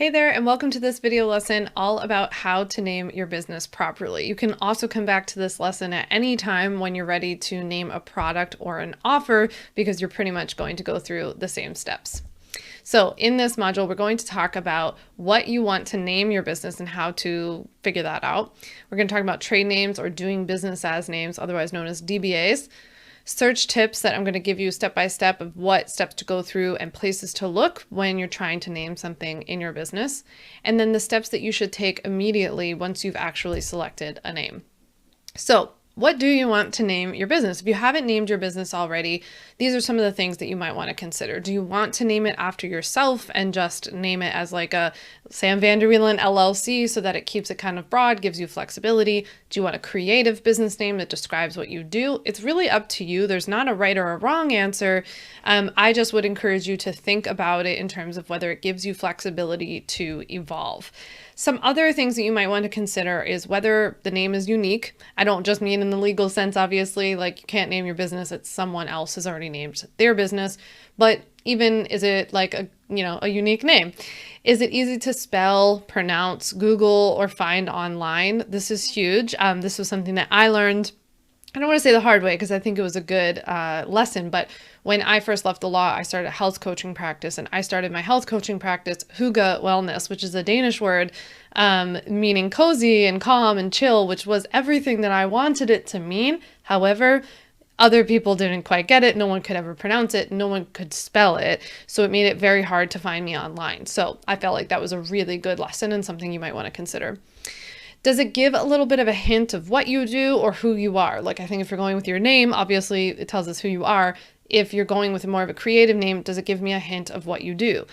Hey there, and welcome to this video lesson all about how to name your business properly. You can also come back to this lesson at any time when you're ready to name a product or an offer, because you're pretty much going to go through the same steps. So in this module, we're going to talk about what you want to name your business and how to figure that out. We're going to talk about trade names or doing business as names, otherwise known as DBAs. Search tips that I'm going to give you step by step of what steps to go through and places to look when you're trying to name something in your business. And then the steps that you should take immediately once you've actually selected a name. So what do you want to name your business? If you haven't named your business already, these are some of the things that you might want to consider. Do you want to name it after yourself and just name it as like a Vander Wielen LLC so that it keeps it kind of broad, gives you flexibility? Do you want a creative business name that describes what you do? It's really up to you. There's not a right or a wrong answer. I just would encourage you to think about it in terms of whether it gives you flexibility to evolve. Some other things that you might want to consider is whether the name is unique. I don't just mean in the legal sense, obviously, like you can't name your business that someone else has already named their business, but even is it like a unique name? Is it easy to spell, pronounce, Google, or find online? This is huge. This was something that I learned, I don't want to say the hard way because I think it was a good lesson, but when I first left the law, I started a health coaching practice, and I started my health coaching practice, Hygge Wellness, which is a Danish word meaning cozy and calm and chill, which was everything that I wanted it to mean. However, other people didn't quite get it. No one could ever pronounce it. No one could spell it. So it made it very hard to find me online. So I felt like that was a really good lesson and something you might want to consider. Does it give a little bit of a hint of what you do or who you are? Like, I think if you're going with your name, obviously it tells us who you are. If you're going with more of a creative name, does it give me a hint of what you do?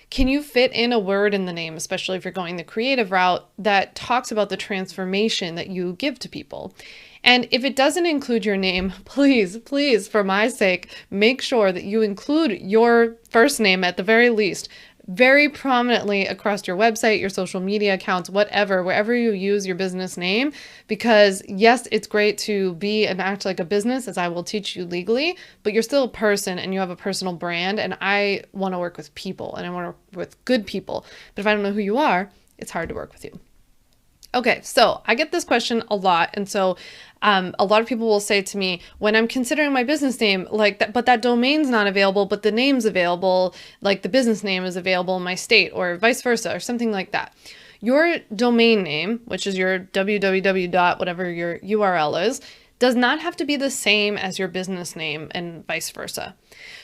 Can you fit in a word in the name, especially if you're going the creative route, that talks about the transformation that you give to people? And if it doesn't include your name, please, for my sake, make sure that you include your first name at the very least, very prominently across your website, your social media accounts, wherever you use your business name, because yes, it's great to be and act like a business, as I will teach you legally, but you're still a person and you have a personal brand, and I want to work with people and I want to work with good people. But if I don't know who you are, it's hard to work with you. Okay, so I get this question a lot. And so a lot of people will say to me, when I'm considering my business name, like that, but that domain's not available, but the name's available, like the business name is available in my state, or vice versa, or something like that. Your domain name, which is your www. Whatever your URL is, does not have to be the same as your business name and vice versa.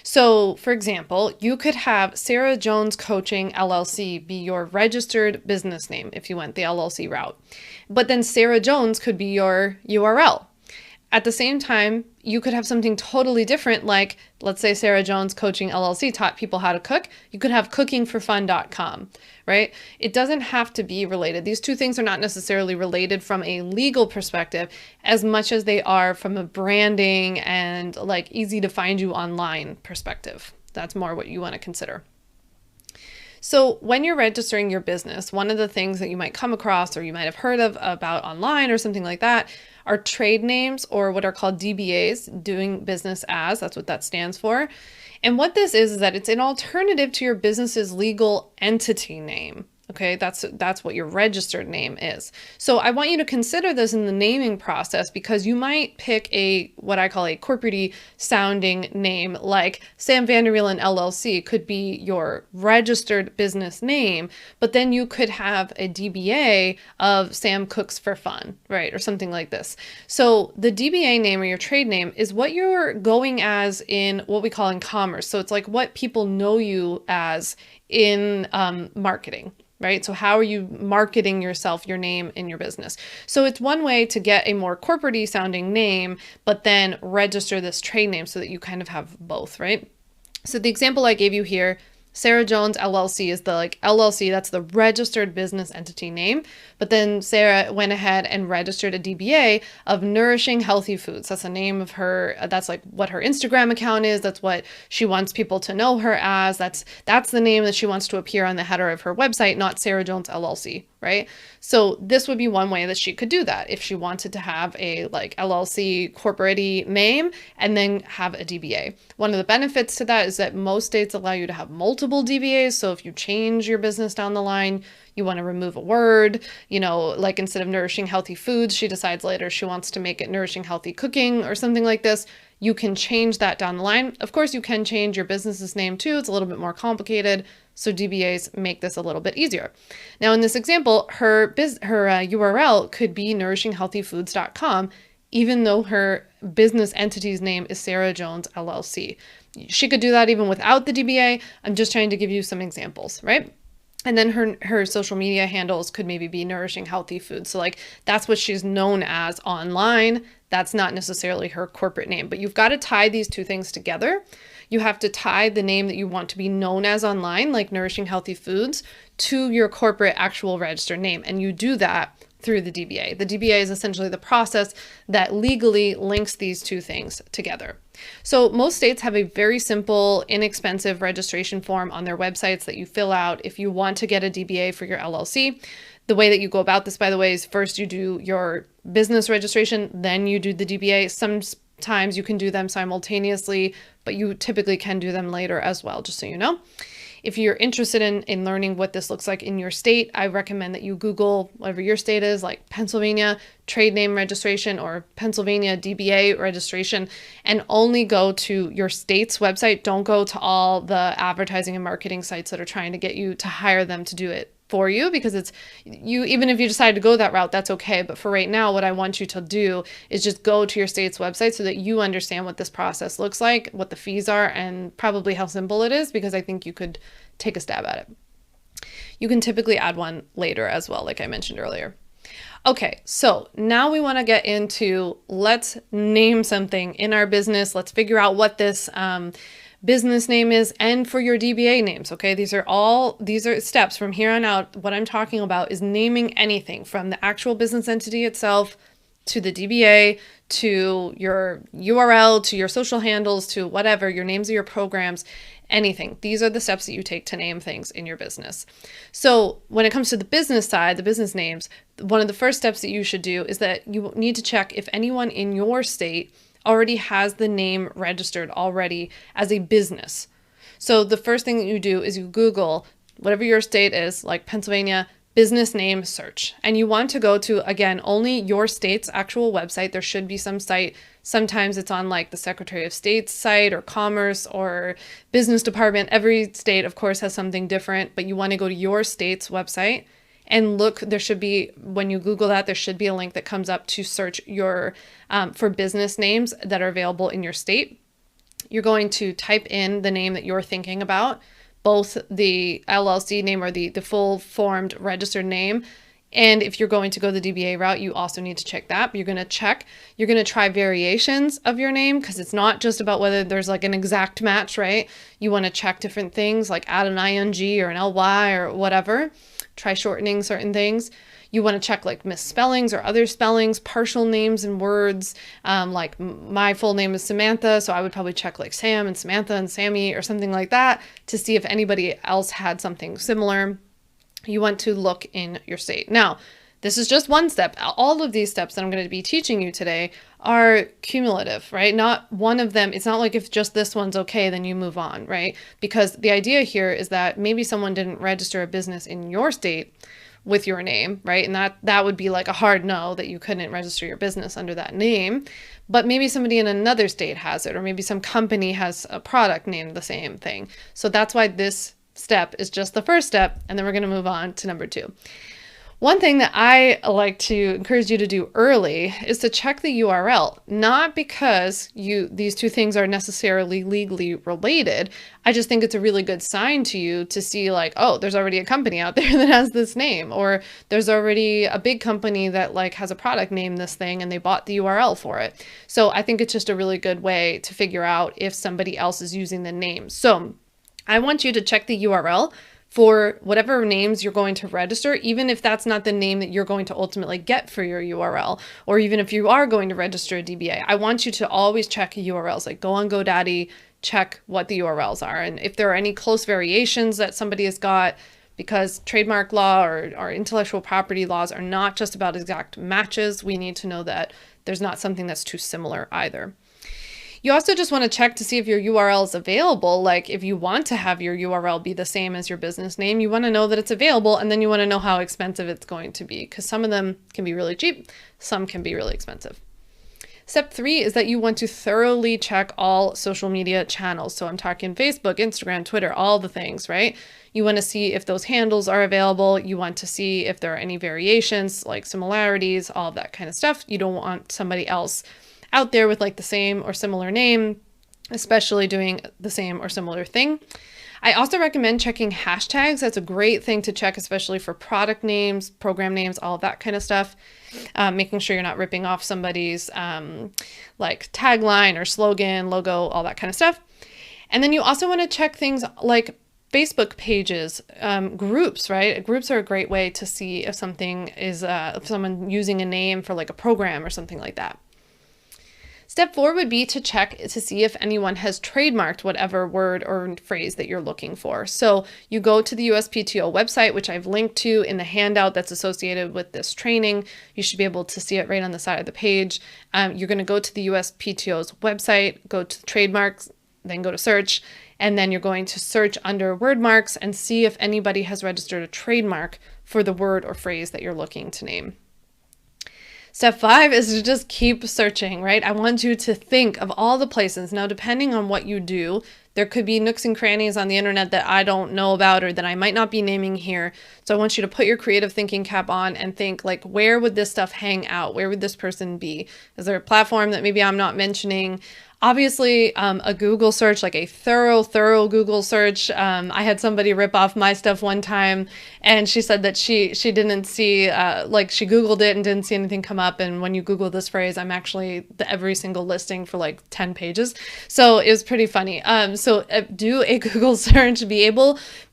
So for example, you could have Sarah Jones Coaching LLC be your registered business name if you went the LLC route, but then Sarah Jones could be your URL. At the same time, you could have something totally different, like let's say Sarah Jones Coaching LLC taught people how to cook. You could have cookingforfun.com, right? It doesn't have to be related. These two things are not necessarily related from a legal perspective as much as they are from a branding and like easy to find you online perspective. That's more what you want to consider. So when you're registering your business, one of the things that you might come across or you might have heard of about online or something like that are trade names, or what are called DBAs, doing business as, that's what that stands for. And what this is that it's an alternative to your business's legal entity name. Okay, that's what your registered name is. So I want you to consider this in the naming process, because you might pick what I call a corporate-y sounding name, like Sam Vander Wielen LLC could be your registered business name, but then you could have a DBA of Sam Cooks for Fun, right? Or something like this. So the DBA name or your trade name is what you're going as in what we call in commerce. So it's like what people know you as in marketing. Right? So how are you marketing yourself, your name in your business? So it's one way to get a more corporate-y sounding name, but then register this trade name so that you kind of have both, right? So the example I gave you here, Sarah Jones LLC is the LLC, that's the registered business entity name. But then Sarah went ahead and registered a DBA of Nourishing Healthy Foods. That's the name of her, that's like what her Instagram account is. That's what she wants people to know her as. That's the name that she wants to appear on the header of her website, not Sarah Jones LLC, right? So this would be one way that she could do that if she wanted to have a like LLC corporate-y name and then have a DBA. One of the benefits to that is that most states allow you to have multiple DBAs. So if you change your business down the line, you want to remove a word, you know, like instead of nourishing healthy foods, she decides later she wants to make it nourishing healthy cooking or something like this. You can change that down the line. Of course, you can change your business's name too. It's a little bit more complicated. So DBAs make this a little bit easier. Now, in this example, her URL could be nourishinghealthyfoods.com, even though her business entity's name is Sarah Jones LLC. She could do that even without the DBA. I'm just trying to give you some examples, right? And then her social media handles could maybe be nourishing healthy foods. So like that's what she's known as online. That's not necessarily her corporate name, but you've got to tie these two things together. You have to tie the name that you want to be known as online, like Nourishing Healthy Foods, to your corporate actual registered name. And you do that through the DBA. The DBA is essentially the process that legally links these two things together. So most states have a very simple, inexpensive registration form on their websites that you fill out if you want to get a DBA for your LLC. The way that you go about this, by the way, is first you do your business registration, then you do the DBA. Sometimes you can do them simultaneously, but you typically can do them later as well, just so you know. If you're interested in learning what this looks like in your state, I recommend that you Google whatever your state is, like Pennsylvania trade name registration or Pennsylvania DBA registration, and only go to your state's website. Don't go to all the advertising and marketing sites that are trying to get you to hire them to do it for you, because it's you, even if you decide to go that route, that's okay. But for right now, what I want you to do is just go to your state's website so that you understand what this process looks like, what the fees are, and probably how simple it is, because I think you could take a stab at it. You can typically add one later as well, like I mentioned earlier. Okay, so now we want to get into, let's name something in our business. Let's figure out what this business name is, and for your DBA names. Okay, these are steps from here on out. What I'm talking about is naming anything from the actual business entity itself to the DBA, to your URL, to your social handles, to whatever, your names of your programs, anything. These are the steps that you take to name things in your business. So when it comes to the business side, the business names, one of the first steps that you should do is that you need to check if anyone in your state already has the name registered already as a business. So the first thing that you do is you Google whatever your state is, like Pennsylvania, business name search. And you want to go to, again, only your state's actual website. There should be some site. Sometimes it's on like the Secretary of State's site or Commerce or Business Department. Every state, of course, has something different, but you want to go to your state's website and look. There should be, when you Google that, there should be a link that comes up to search your for business names that are available in your state. You're going to type in the name that you're thinking about, both the LLC name or the full formed registered name. And if you're going to go the DBA route, you also need to check that. But you're going to try variations of your name, because it's not just about whether there's like an exact match, right? You want to check different things, like add an ing or an ly or whatever. Try shortening certain things. You want to check like misspellings or other spellings, partial names and words. Like my full name is Samantha, so I would probably check like Sam and Samantha and Sammy or something like that to see if anybody else had something similar. You want to look in your state. Now, this is just one step. All of these steps that I'm going to be teaching you today are cumulative, right? Not one of them. It's not like if just this one's okay, then you move on, right? Because the idea here is that maybe someone didn't register a business in your state with your name, right? And that would be like a hard no, that you couldn't register your business under that name. But maybe somebody in another state has it, or maybe some company has a product named the same thing. So that's why this step is just the first step, and then we're going to move on to number 2. One thing that I like to encourage you to do early is to check the URL, not because these two things are necessarily legally related. I just think it's a really good sign to you to see like, oh, there's already a company out there that has this name, or there's already a big company that like has a product named this thing and they bought the URL for it. So I think it's just a really good way to figure out if somebody else is using the name. So I want you to check the URL for whatever names you're going to register, even if that's not the name that you're going to ultimately get for your URL, or even if you are going to register a DBA. I want you to always check URLs, like go on GoDaddy, check what the URLs are. And if there are any close variations that somebody has got, because trademark law or intellectual property laws are not just about exact matches. We need to know that there's not something that's too similar either. You also just want to check to see if your URL is available. Like if you want to have your URL be the same as your business name, you want to know that it's available, and then you want to know how expensive it's going to be, because some of them can be really cheap, some can be really expensive. Step 3 is that you want to thoroughly check all social media channels. So I'm talking Facebook, Instagram, Twitter, all the things, right? You want to see if those handles are available. You want to see if there are any variations, like similarities, all of that kind of stuff. You don't want somebody else out there with like the same or similar name, especially doing the same or similar thing. I also recommend checking hashtags. That's a great thing to check, especially for product names, program names, all of that kind of stuff. Making sure you're not ripping off somebody's like tagline or slogan, logo, all that kind of stuff. And then you also want to check things like Facebook pages, groups, right? Groups are a great way to see if something is, if someone using a name for like a program or something like that. Step 4 would be to check to see if anyone has trademarked whatever word or phrase that you're looking for. So you go to the USPTO website, which I've linked to in the handout that's associated with this training. You should be able to see it right on the side of the page. You're going to go to the USPTO's website, go to the trademarks, then go to search, and then you're going to search under word marks and see if anybody has registered a trademark for the word or phrase that you're looking to name. Step 5 is to just keep searching, right? I want you to think of all the places. Now, depending on what you do, there could be nooks and crannies on the internet that I don't know about or that I might not be naming here. So I want you to put your creative thinking cap on and think like, where would this stuff hang out? Where would this person be? Is there a platform that maybe I'm not mentioning? Obviously, a Google search, like a thorough Google search. I had somebody rip off my stuff one time, and she said that she didn't see, like she Googled it and didn't see anything come up. And when you Google this phrase, I'm actually every single listing for like 10 pages. So it was pretty funny. So do a Google search,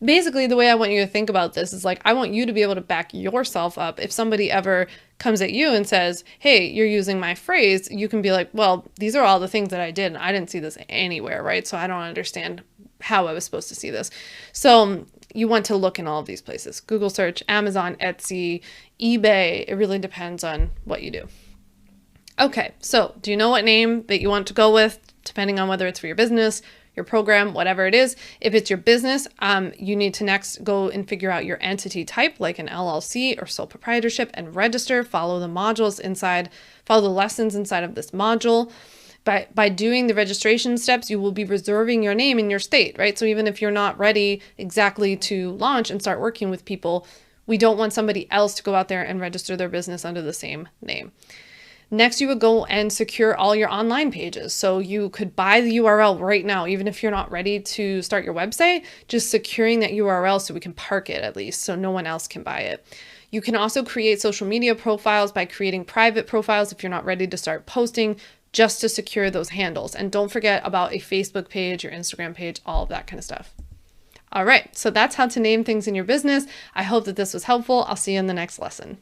basically the way I want you to think about this is like, I want you to be able to back yourself up. If somebody ever comes at you and says, hey, you're using my phrase, you can be like, well, these are all the things that I did and I didn't see this anywhere, right? So I don't understand how I was supposed to see this. So you want to look in all of these places: Google search, Amazon, Etsy, eBay. It really depends on what you do. Okay, so do you know what name that you want to go with, depending on whether it's for your business, your program, whatever it is? If it's your business, you need to next go and figure out your entity type, like an LLC or sole proprietorship, and register. Follow the modules inside, follow the lessons inside of this module. By doing the registration steps, you will be reserving your name in your state, right? So even if you're not ready exactly to launch and start working with people, we don't want somebody else to go out there and register their business under the same name. Next, you would go and secure all your online pages. So you could buy the URL right now, even if you're not ready to start your website, just securing that URL so we can park it at least so no one else can buy it. You can also create social media profiles by creating private profiles if you're not ready to start posting, just to secure those handles. And don't forget about a Facebook page, your Instagram page, all of that kind of stuff. All right, so that's how to name things in your business. I hope that this was helpful. I'll see you in the next lesson.